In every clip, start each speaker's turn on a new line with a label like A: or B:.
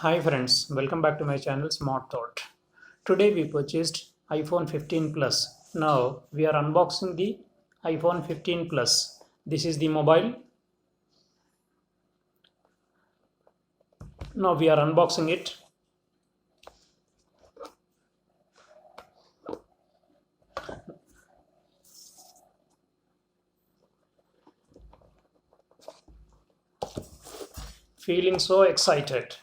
A: Hi friends, welcome back to my channel SmartThought. Today we purchased iPhone 15 Plus. Now we are unboxing the iPhone 15 Plus. This is the mobile. Now we are unboxing it. Feeling so excited.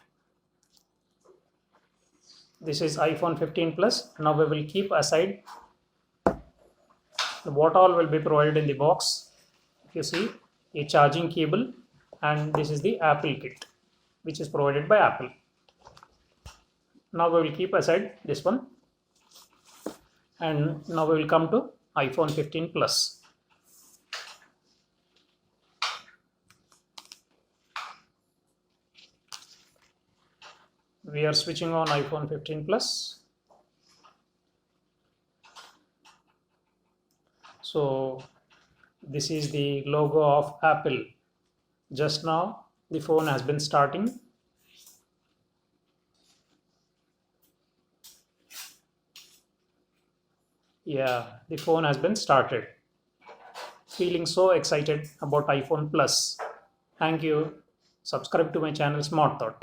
A: This is iPhone 15 Plus. Now we will keep aside what all will be provided in the box. If you see, a charging cable, and this is the Apple kit which is provided by Apple. Now we will keep aside this one, and now we will come to iPhone 15 Plus. We are switching on iPhone 15 Plus. So this is the logo of Apple. Just now the phone has been starting. Yeah, the phone has been started. Feeling so excited about iPhone Plus. Thank you. Subscribe to my channel SmartThought.